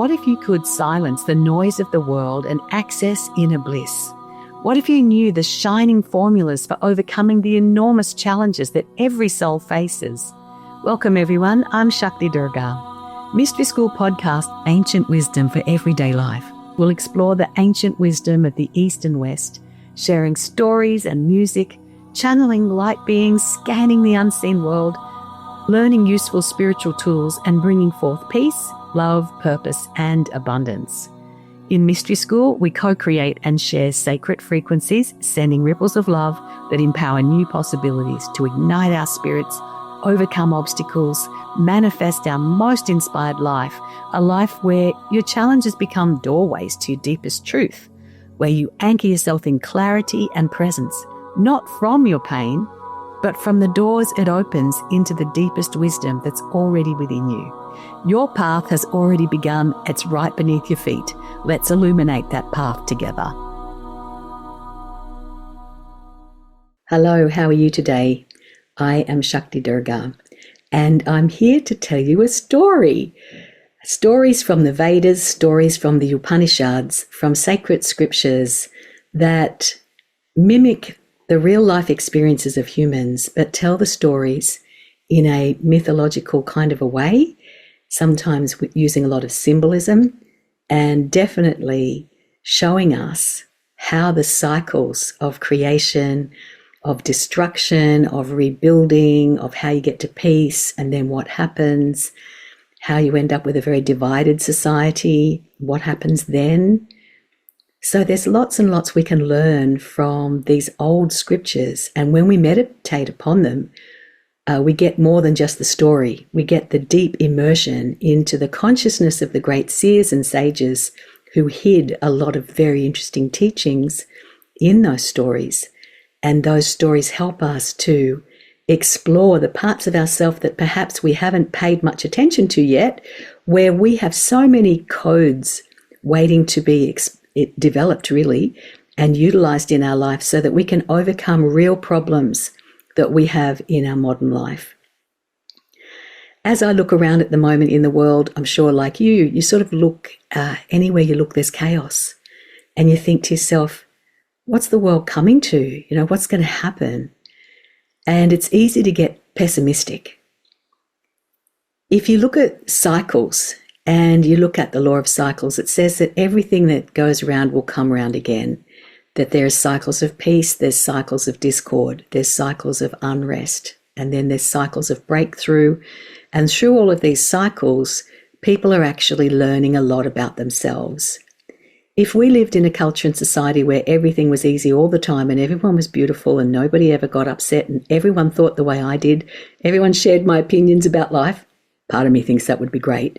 What if you could silence the noise of the world and access inner bliss? What if you knew the shining formulas for overcoming the enormous challenges that every soul faces? Welcome everyone, I'm Shakti Durga. Mystery School podcast, Ancient Wisdom for Everyday Life, will explore the ancient wisdom of the East and West, sharing stories and music, channeling light beings, scanning the unseen world, learning useful spiritual tools, and bringing forth peace, love, purpose, and abundance. In Mystery School, we co-create and share sacred frequencies, sending ripples of love that empower new possibilities to ignite our spirits, overcome obstacles, manifest our most inspired life, a life where your challenges become doorways to your deepest truth, where you anchor yourself in clarity and presence, not from your pain, but from the doors it opens into the deepest wisdom that's already within you. Your path has already begun. It's right beneath your feet. Let's illuminate that path together. Hello, how are you today? I am Shakti Durga, and I'm here to tell you a story. Stories from the Vedas, stories from the Upanishads, from sacred scriptures that mimic the real life experiences of humans, but tell the stories in a mythological kind of a way, sometimes using a lot of symbolism, and definitely showing us how the cycles of creation, of destruction, of rebuilding, of how you get to peace, and then what happens, how you end up with a very divided society, what happens then. So there's lots and lots we can learn from these old scriptures, and when we meditate upon them, we get more than just the story. We get the deep immersion into the consciousness of the great seers and sages who hid a lot of very interesting teachings in those stories. And those stories help us to explore the parts of ourselves that perhaps we haven't paid much attention to yet, where we have so many codes waiting to be developed really and utilized in our life so that we can overcome real problems that we have in our modern life. As I look around at the moment in the world, I'm sure like you sort of look, anywhere you look, there's chaos. And you think to yourself, what's the world coming to? What's going to happen? And it's easy to get pessimistic. If you look at cycles and you look at the law of cycles, it says that everything that goes around will come around again. That there's cycles of peace, there's cycles of discord, there's cycles of unrest, and then there's cycles of breakthrough. And through all of these cycles, people are actually learning a lot about themselves. If we lived in a culture and society where everything was easy all the time and everyone was beautiful and nobody ever got upset and everyone thought the way I did, everyone shared my opinions about life, part of me thinks that would be great.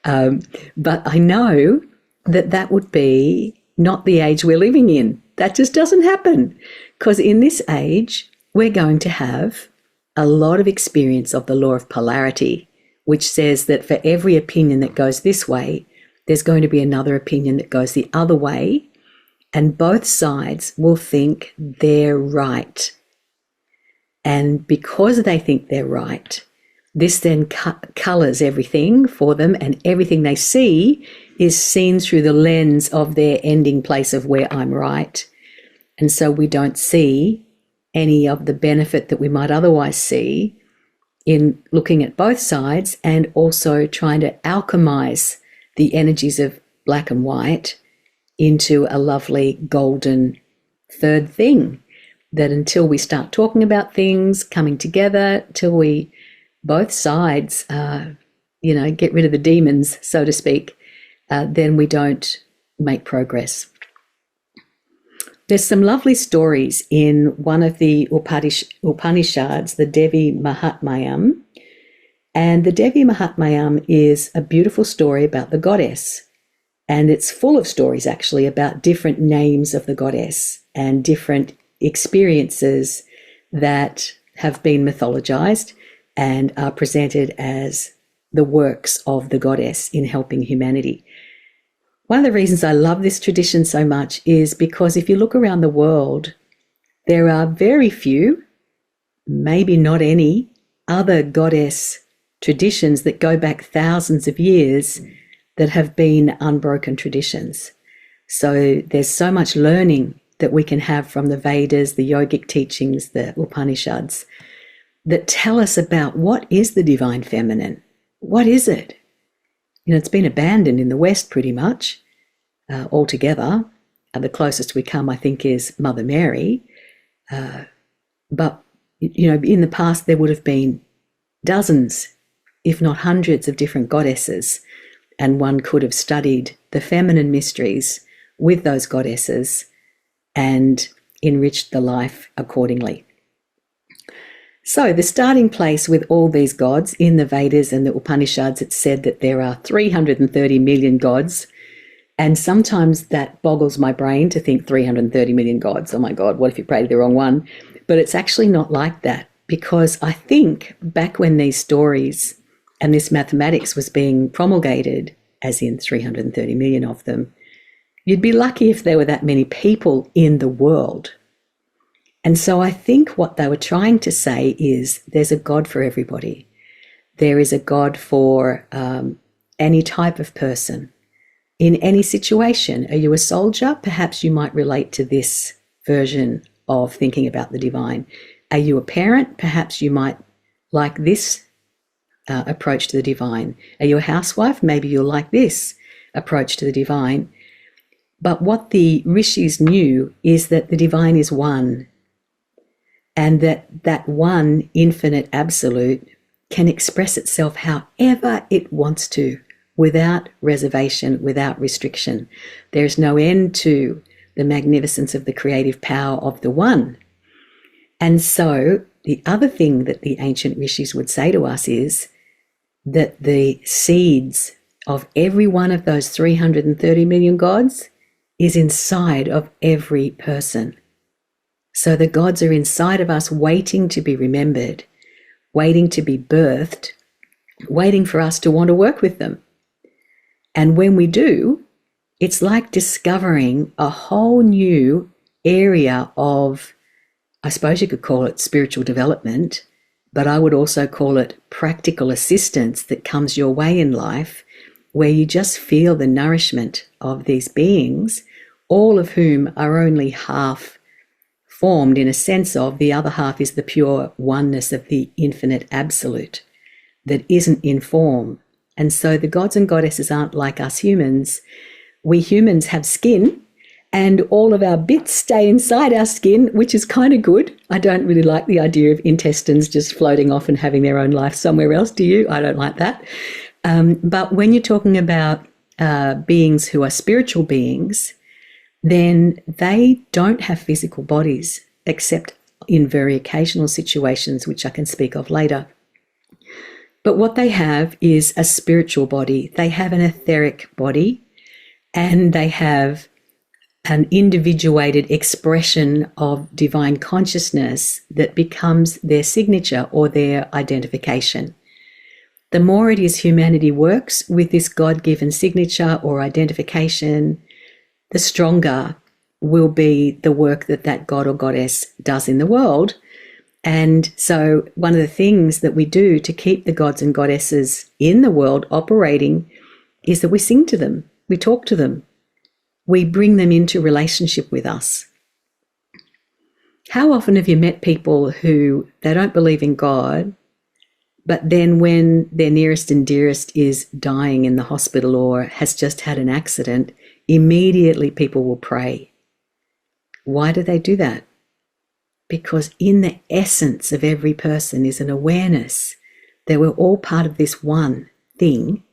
But I know that that would be not the age we're living in. That just doesn't happen, because in this age, we're going to have a lot of experience of the law of polarity, which says that for every opinion that goes this way, there's going to be another opinion that goes the other way, and both sides will think they're right. And because they think they're right, this then colors everything for them, and everything they see is seen through the lens of their ending place of where I'm right. And so we don't see any of the benefit that we might otherwise see in looking at both sides and also trying to alchemize the energies of black and white into a lovely golden third thing. That until we start talking about things, coming together, till we both sides, get rid of the demons, so to speak, then we don't make progress. There's some lovely stories in one of the Upanishads, the Devi Mahatmyam. And the Devi Mahatmyam is a beautiful story about the goddess. And it's full of stories actually about different names of the goddess and different experiences that have been mythologized and are presented as the works of the goddess in helping humanity. One of the reasons I love this tradition so much is because if you look around the world, there are very few, maybe not any, other goddess traditions that go back thousands of years that have been unbroken traditions. So there's so much learning that we can have from the Vedas, the yogic teachings, the Upanishads, that tell us about what is the divine feminine. What is it? It's been abandoned in the West pretty much altogether. The closest we come, I think, is Mother Mary. But, in the past, there would have been dozens, if not hundreds, of different goddesses. And one could have studied the feminine mysteries with those goddesses and enriched the life accordingly. So the starting place with all these gods in the Vedas and the Upanishads, it's said that there are 330 million gods. And sometimes that boggles my brain to think 330 million gods. Oh my God, what if you pray to the wrong one? But it's actually not like that, because I think back when these stories and this mathematics was being promulgated, as in 330 million of them, you'd be lucky if there were that many people in the world. And so I think what they were trying to say is there's a God for everybody. There is a God for any type of person, in any situation. Are you a soldier? Perhaps you might relate to this version of thinking about the divine. Are you a parent? Perhaps you might like this approach to the divine. Are you a housewife? Maybe you'll like this approach to the divine. But what the rishis knew is that the divine is one, and that one infinite absolute can express itself however it wants to, without reservation, without restriction. There's no end to the magnificence of the creative power of the one. And so the other thing that the ancient rishis would say to us is that the seeds of every one of those 330 million gods is inside of every person. So the gods are inside of us, waiting to be remembered, waiting to be birthed, waiting for us to want to work with them. And when we do, it's like discovering a whole new area of, I suppose you could call it spiritual development, but I would also call it practical assistance that comes your way in life, where you just feel the nourishment of these beings, all of whom are only half formed in a sense of the other half is the pure oneness of the infinite absolute that isn't in form. And so the gods and goddesses aren't like us humans. We humans have skin, and all of our bits stay inside our skin, which is kind of good. I don't really like the idea of intestines just floating off and having their own life somewhere else. Do you? I don't like that. But when you're talking about beings who are spiritual beings, then they don't have physical bodies, except in very occasional situations, which I can speak of later. But what they have is a spiritual body. They have an etheric body, and they have an individuated expression of divine consciousness that becomes their signature or their identification. The more it is humanity works with this God-given signature or identification, the stronger will be the work that that god or goddess does in the world. And so one of the things that we do to keep the gods and goddesses in the world operating is that we sing to them, we talk to them, we bring them into relationship with us. How often have you met people who they don't believe in God, but then when their nearest and dearest is dying in the hospital or has just had an accident, immediately people will pray? Why do they do that? Because in the essence of every person is an awareness that we're all part of this one thing,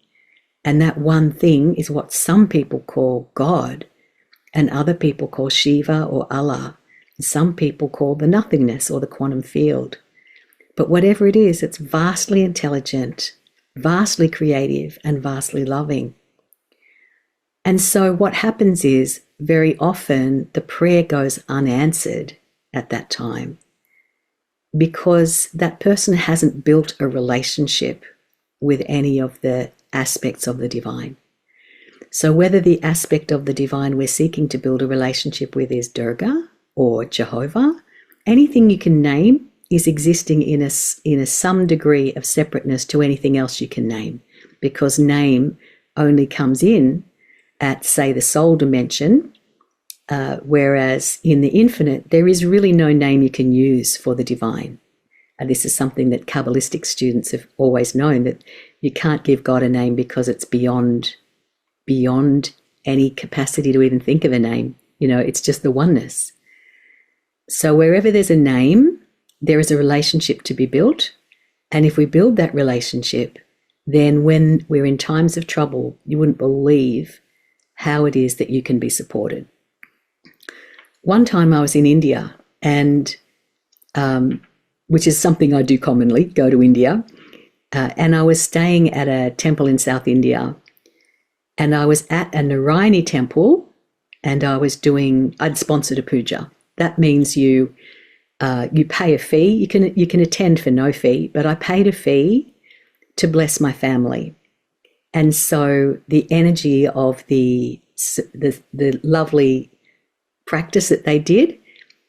and that one thing is what some people call God, and other people call Shiva or Allah, and some people call the nothingness or the quantum field. But whatever it is, it's vastly intelligent, vastly creative, and vastly loving. And so what happens is, very often the prayer goes unanswered at that time because that person hasn't built a relationship with any of the aspects of the divine. So whether the aspect of the divine we're seeking to build a relationship with is Durga or Jehovah, anything you can name is existing in a some degree of separateness to anything else you can name, because name only comes in at, say, the soul dimension, whereas in the infinite, there is really no name you can use for the divine. And this is something that Kabbalistic students have always known, that you can't give God a name because it's beyond any capacity to even think of a name. It's just the oneness. So wherever there's a name, there is a relationship to be built. And if we build that relationship, then when we're in times of trouble, you wouldn't believe how it is that you can be supported. One time I was in India, and which is something I do commonly, go to India, and I was staying at a temple in South India, and I was at a Narayani temple, and I'd sponsored a puja. That means you pay a fee. You can attend for no fee, but I paid a fee to bless my family. And so the energy of the lovely practice that they did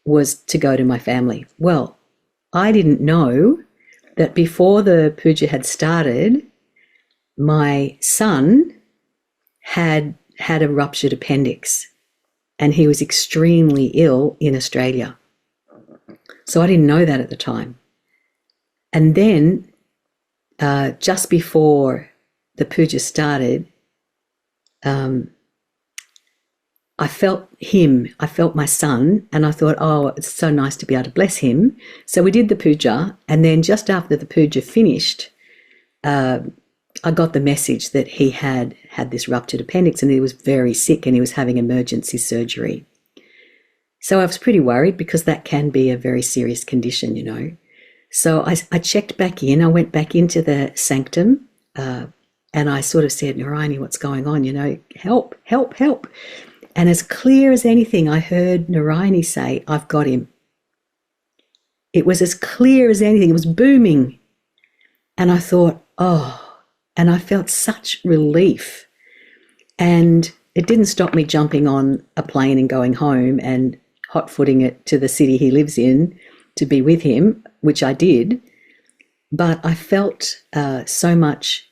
was to go to my family. Well, I didn't know that before the puja had started, my son had a ruptured appendix, and he was extremely ill in Australia. So I didn't know that at the time. And then just before the puja started, I felt my son, and I thought, oh, it's so nice to be able to bless him. So we did the puja, and then just after the puja finished, I got the message that he had this ruptured appendix, and he was very sick, and he was having emergency surgery. So I was pretty worried, because that can be a very serious condition, So I checked back in. I went back into the sanctum, and I sort of said, Narayani, what's going on? Help, help, help. And as clear as anything, I heard Narayani say, I've got him. It was as clear as anything. It was booming. And I thought, oh, and I felt such relief. And it didn't stop me jumping on a plane and going home and hot-footing it to the city he lives in to be with him, which I did. But I felt so much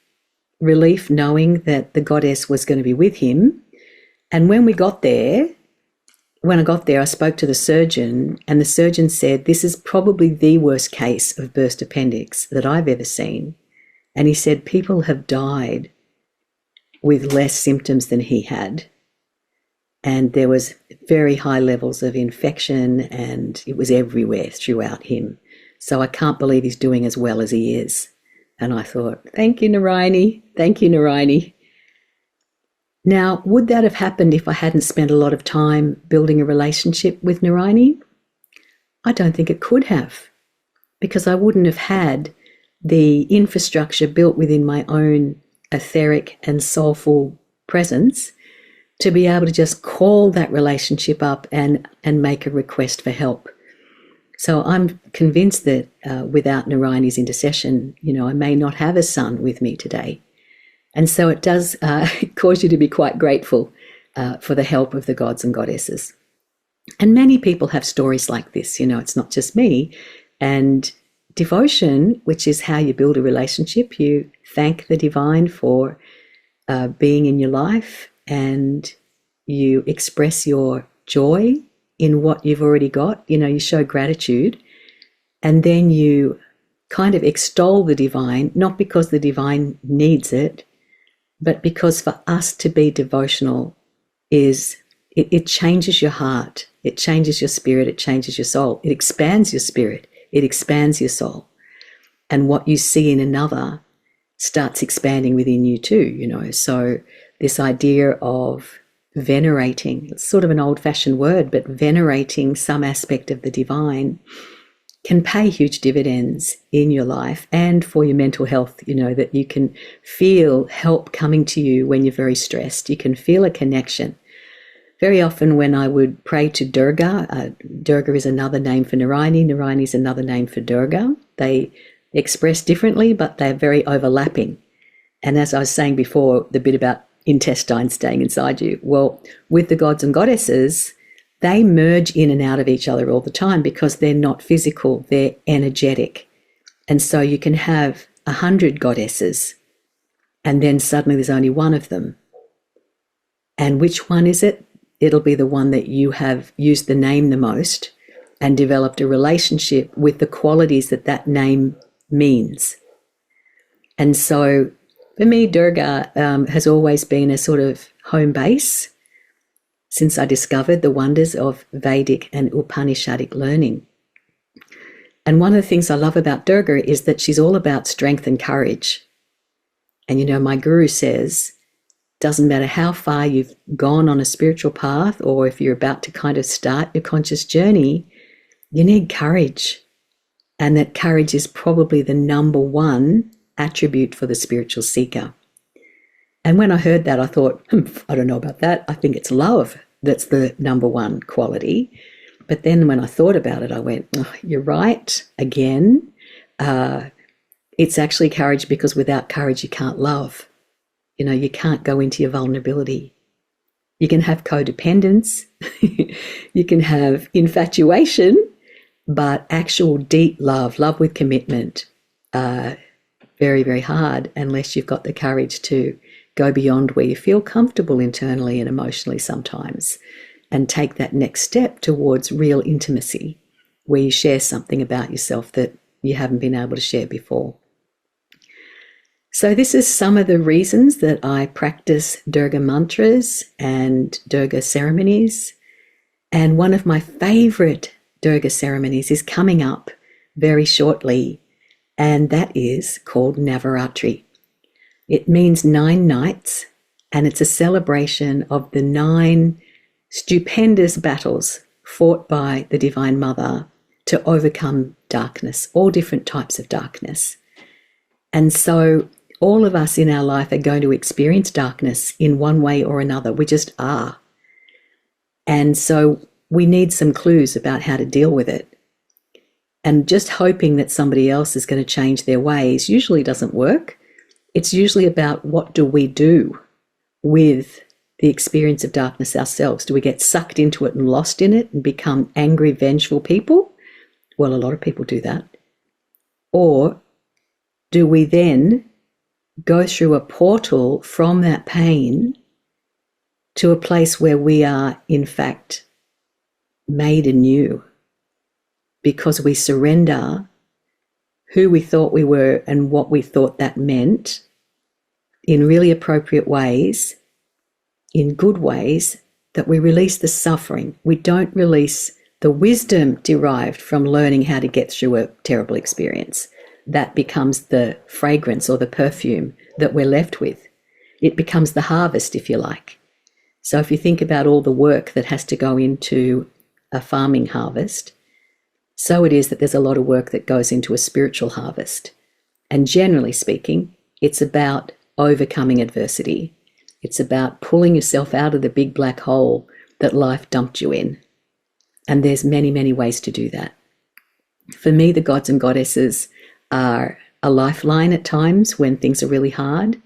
relief knowing that the goddess was going to be with him. And when I got there, I spoke to the surgeon, and the surgeon said, this is probably the worst case of burst appendix that I've ever seen. And he said people have died with less symptoms than he had. And there was very high levels of infection, and it was everywhere throughout him. So I can't believe he's doing as well as he is. And I thought, thank you, Narayani. Thank you, Narayani. Now, would that have happened if I hadn't spent a lot of time building a relationship with Narayani? I don't think it could have, because I wouldn't have had the infrastructure built within my own etheric and soulful presence to be able to just call that relationship up and make a request for help. So I'm convinced that without Narayani's intercession, I may not have a son with me today. And so it does cause you to be quite grateful for the help of the gods and goddesses. And many people have stories like this, it's not just me. And devotion, which is how you build a relationship, you thank the divine for being in your life, and you express your joy in what you've already got. You show gratitude, and then you kind of extol the divine, not because the divine needs it, but because for us to be devotional it changes your heart, it changes your spirit, it changes your soul, it expands your spirit, it expands your soul. And what you see in another starts expanding within you too, So this idea of venerating, it's sort of an old-fashioned word, but venerating some aspect of the divine can pay huge dividends in your life and for your mental health, that you can feel help coming to you when you're very stressed. You can feel a connection. Very often when I would pray to Durga, Durga is another name for Narayani, Narayani is another name for Durga. They express differently, but they're very overlapping. And as I was saying before, the bit about intestines staying inside you, well, with the gods and goddesses, they merge in and out of each other all the time because they're not physical, they're energetic. And so you can have 100 goddesses and then suddenly there's only one of them. And which one is it? It'll be the one that you have used the name the most and developed a relationship with the qualities that that name means. And so for me, Durga has always been a sort of home base since I discovered the wonders of Vedic and Upanishadic learning. And one of the things I love about Durga is that she's all about strength and courage. And you know, my guru says, doesn't matter how far you've gone on a spiritual path or if you're about to kind of start your conscious journey, you need courage. And that courage is probably the number one attribute for the spiritual seeker. And when I heard that, I thought, I don't know about that. I think it's love that's the number one quality. But then when I thought about it, I went, oh, you're right. Again, it's actually courage, because without courage, you can't love. You know, you can't go into your vulnerability. You can have codependence. You can have infatuation, but actual deep love with commitment, very, very hard unless you've got the courage to go beyond where you feel comfortable internally and emotionally sometimes, and take that next step towards real intimacy, where you share something about yourself that you haven't been able to share before. So this is some of the reasons that I practice Durga mantras and Durga ceremonies. And one of my favorite Durga ceremonies is coming up very shortly, and that is called Navaratri. It means 9 nights, and it's a celebration of the 9 stupendous battles fought by the Divine Mother to overcome darkness, all different types of darkness. And so all of us in our life are going to experience darkness in one way or another. We just are. And so we need some clues about how to deal with it. And just hoping that somebody else is going to change their ways usually doesn't work. It's usually about, what do we do with the experience of darkness ourselves? Do we get sucked into it and lost in it and become angry, vengeful people? Well, a lot of people do that. Or do we then go through a portal from that pain to a place where we are, in fact, made anew, because we surrender who we thought we were and what we thought that meant in really appropriate ways, in good ways, that we release the suffering. We don't release the wisdom derived from learning how to get through a terrible experience. That becomes the fragrance or the perfume that we're left with. It becomes the harvest, if you like. So if you think about all the work that has to go into a farming harvest, so it is that there's a lot of work that goes into a spiritual harvest. And generally speaking, it's about overcoming adversity. It's about pulling yourself out of the big black hole that life dumped you in. And there's many, many ways to do that. For me, the gods and goddesses are a lifeline at times when things are really hard,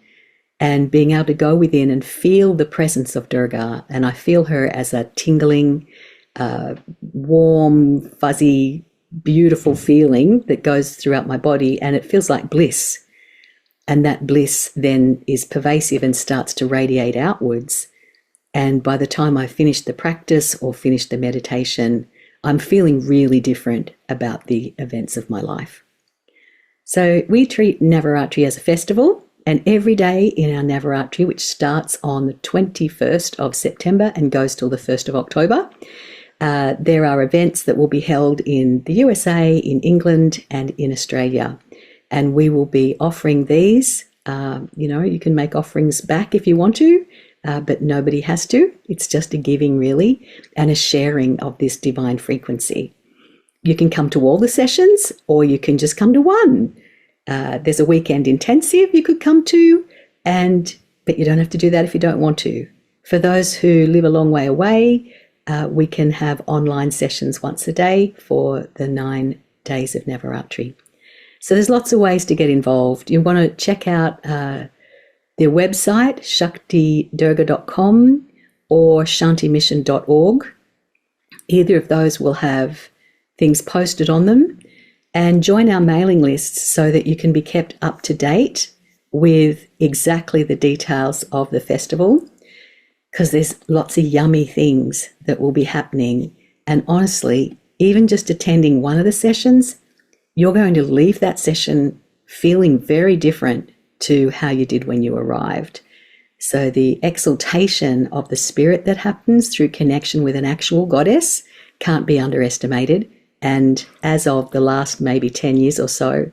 and being able to go within and feel the presence of Durga. And I feel her as a tingling, warm, fuzzy, beautiful feeling that goes throughout my body, and it feels like bliss. And that bliss then is pervasive and starts to radiate outwards. And by the time I finish the practice or finish the meditation, I'm feeling really different about the events of my life. So we treat Navaratri as a festival, and every day in our Navaratri, which starts on the 21st of September and goes till the 1st of October, there are events that will be held in the USA, in England, and in Australia. And we will be offering these. You can make offerings back if you want to, but nobody has to. It's just a giving, really, and a sharing of this divine frequency. You can come to all the sessions, or you can just come to one. There's a weekend intensive you could come to, but you don't have to do that if you don't want to. For those who live a long way away, we can have online sessions once a day for the 9 days of Navaratri. So there's lots of ways to get involved. You want to check out their website, shaktidurga.com or shantimission.org. Either of those will have things posted on them. And join our mailing lists so that you can be kept up to date with exactly the details of the festival, because there's lots of yummy things that will be happening. And honestly, even just attending one of the sessions, you're going to leave that session feeling very different to how you did when you arrived. So the exaltation of the spirit that happens through connection with an actual goddess can't be underestimated. And as of the last maybe 10 years or so,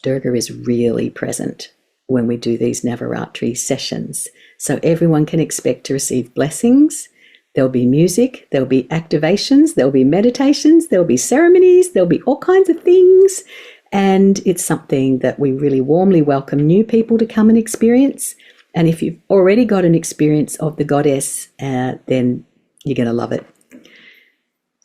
Durga is really present when we do these Navaratri sessions. So everyone can expect to receive blessings. There'll be music, there'll be activations, there'll be meditations, there'll be ceremonies, there'll be all kinds of things. And it's something that we really warmly welcome new people to come and experience. And if you've already got an experience of the goddess, then you're going to love it.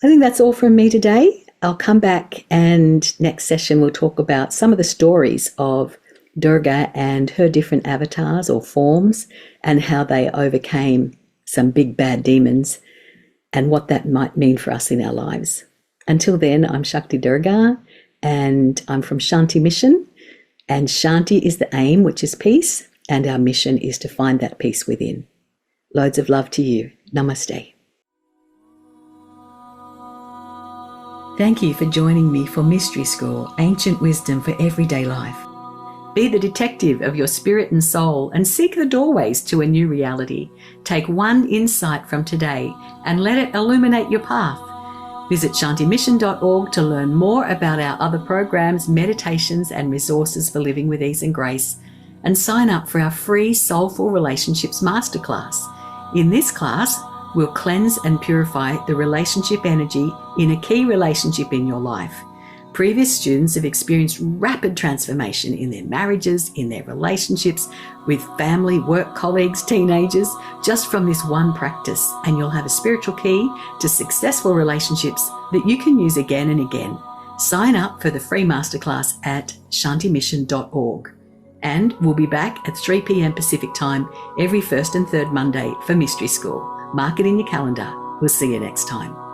I think that's all from me today. I'll come back and next session we'll talk about some of the stories of Durga and her different avatars or forms and how they overcame some big bad demons and what that might mean for us in our lives. Until then, I'm Shakti Durga and I'm from Shanti Mission, and Shanti is the aim, which is peace, and our mission is to find that peace within. Loads of love to you. Namaste. Thank you for joining me for Mystery School, Ancient Wisdom for Everyday Life. Be the detective of your spirit and soul and seek the doorways to a new reality. Take one insight from today and let it illuminate your path. Visit shantimission.org to learn more about our other programs, meditations and resources for living with ease and grace, and sign up for our free Soulful Relationships Masterclass. In this class, we'll cleanse and purify the relationship energy in a key relationship in your life. Previous students have experienced rapid transformation in their marriages, in their relationships, with family, work colleagues, teenagers, just from this one practice. And you'll have a spiritual key to successful relationships that you can use again and again. Sign up for the free masterclass at shantimission.org. And we'll be back at 3 p.m. Pacific time every first and third Monday for Mystery School. Mark it in your calendar. We'll see you next time.